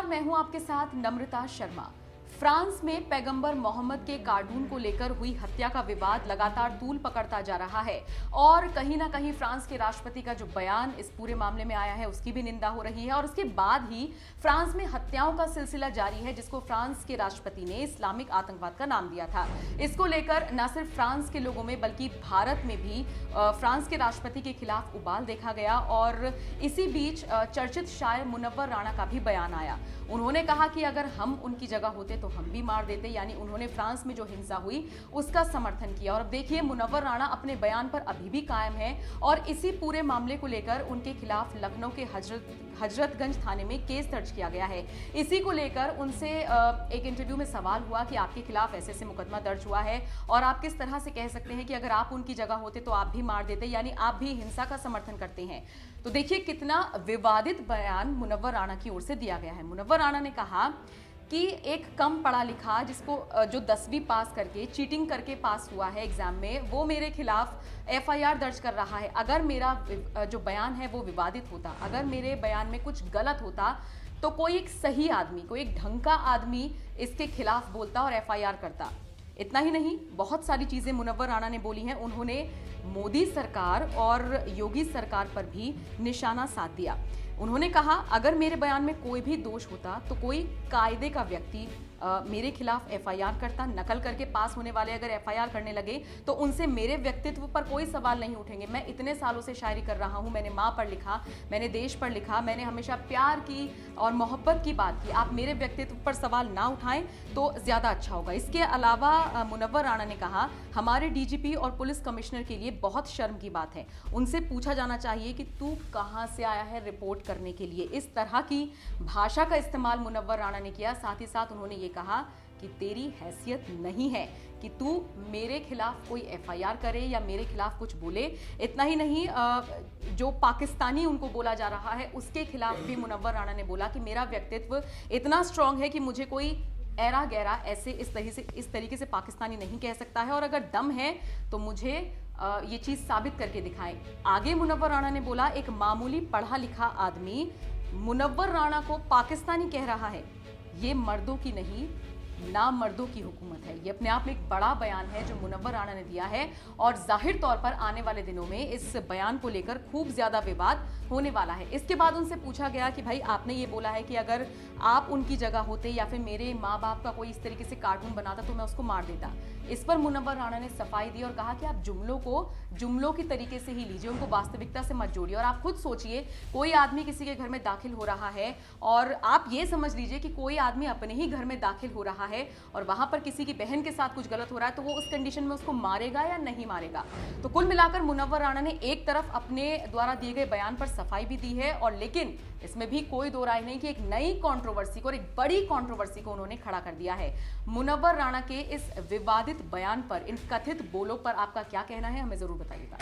मैं हूं आपके साथ नम्रता शर्मा। फ्रांस में पैगंबर मोहम्मद के कार्टून को लेकर हुई हत्या का विवाद लगातार तूल पकड़ता जा रहा है और कहीं ना कहीं फ्रांस के राष्ट्रपति का जो बयान इस पूरे मामले में आया है उसकी भी निंदा हो रही है। और उसके बाद ही फ्रांस में हत्याओं का सिलसिला जारी है, जिसको फ्रांस के राष्ट्रपति ने इस्लामिक आतंकवाद का नाम दिया था। इसको लेकर न सिर्फ फ्रांस के लोगों में बल्कि भारत में भी फ्रांस के राष्ट्रपति के खिलाफ उबाल देखा गया। और इसी बीच चर्चित शायर मुनव्वर राणा का भी बयान आया। उन्होंने कहा कि अगर हम उनकी जगह होते तो हम भी मार देते, यानी उन्होंने फ्रांस में जो हिंसा हुई उसका समर्थन किया। और अब देखिए, मुनव्वर राणा अपने बयान पर अभी भी कायम है और इसी पूरे मामले को लेकर उनके खिलाफ लखनऊ के हजरतगंज थाने में केस दर्ज किया गया है। इसी को लेकर उनसे एक इंटरव्यू में सवाल हुआ कि आपके खिलाफ ऐसे मुकदमा दर्ज हुआ है और आप किस तरह से कह सकते हैं कि अगर आप उनकी जगह होते तो आप भी मार देते, यानी आप भी हिंसा का समर्थन करते हैं। तो देखिए कितना विवादित बयान मुनव्वर राणा की ओर से दिया गया है। मुनव्वर राणा ने कहा कि एक कम पढ़ा लिखा जिसको जो 10वीं पास करके चीटिंग करके पास हुआ है एग्जाम में, वो मेरे खिलाफ एफआईआर दर्ज कर रहा है। अगर मेरा जो बयान है वो विवादित होता, अगर मेरे बयान में कुछ गलत होता तो कोई एक सही आदमी, कोई एक ढंग का आदमी इसके खिलाफ बोलता और एफआईआर करता। इतना ही नहीं, बहुत सारी चीजें मुनव्वर राणा ने बोली हैं। उन्होंने मोदी सरकार और योगी सरकार पर भी निशाना साध दिया। उन्होंने कहा अगर मेरे बयान में कोई भी दोष होता तो कोई कायदे का व्यक्ति मेरे खिलाफ एफआईआर करता। नकल करके पास होने वाले अगर एफआईआर करने लगे तो उनसे मेरे व्यक्तित्व पर कोई सवाल नहीं उठेंगे। मैं इतने सालों से शायरी कर रहा हूं, मैंने माँ पर लिखा, मैंने देश पर लिखा, मैंने हमेशा प्यार की और मोहब्बत की बात की। आप मेरे व्यक्तित्व पर सवाल ना उठाएं तो ज्यादा अच्छा होगा। इसके अलावा मुनव्वर राणा ने कहा हमारे डीजीपी और पुलिस कमिश्नर के लिए बहुत शर्म की बात है, उनसे पूछा जाना चाहिए कि तू कहां से आया है रिपोर्ट करने के लिए। इस तरह की भाषा का इस्तेमाल मुनव्वर राणा ने किया। साथ ही साथ उन्होंने ये कहा कि तेरी हैसियत नहीं है कि तू मेरे खिलाफ कोई एफआईआर करे या मेरे खिलाफ कुछ बोले। इतना ही नहीं, जो पाकिस्तानी उनको बोला जा रहा है उसके खिलाफ भी मुनव्वर राणा ने बोला कि मेरा व्यक्तित्व इतना स्ट्रांग है कि मुझे कोई ऐरा गैरा ऐसे इस तरीके से पाकिस्तानी नहीं कह सकता है, और अगर दम है तो मुझे ये चीज साबित करके दिखाएं। आगे मुनव्वर राणा ने बोला एक मामूली पढ़ा लिखा आदमी मुनव्वर राणा को पाकिस्तानी कह रहा है, ये मर्दों की नहीं ना मर्दों की हुकूमत है। ये अपने आप में एक बड़ा बयान है जो मुनव्वर राणा ने दिया है और जाहिर तौर पर आने वाले दिनों में इस बयान को लेकर खूब ज्यादा विवाद होने वाला है। इसके बाद उनसे पूछा गया कि भाई आपने ये बोला है कि अगर आप उनकी जगह होते या फिर मेरे माँ बाप का कोई इस तरीके से कार्टून बनाता तो मैं उसको मार देता। इस पर मुनव्वर राणा ने सफाई दी और कहा कि आप जुमलों की तरीके से ही लीजिए, उनको वास्तविकता से मत जोड़िए। और आप खुद सोचिए, कोई आदमी किसी के घर में दाखिल हो रहा है और आप ये समझ लीजिए कि कोई आदमी अपने ही घर में दाखिल हो रहा है और वहां पर किसी की बहन के साथ कुछ गलत हो रहा है, तो वो उस कंडीशन में उसको मारेगा या नहीं मारेगा। तो कुल मिलाकर मुनव्वर राणा ने एक तरफ अपने द्वारा दिए गए बयान पर सफाई भी दी है, और लेकिन इसमें भी कोई दो राय नहीं कि एक नई कंट्रोवर्सी को और एक बड़ी कंट्रोवर्सी को उन्होंने खड़ा कर दिया है। मुनव्वर राणा के इस विवादित बयान पर, इन कथित बोलों पर आपका क्या कहना है, हमें जरूर बताइएगा।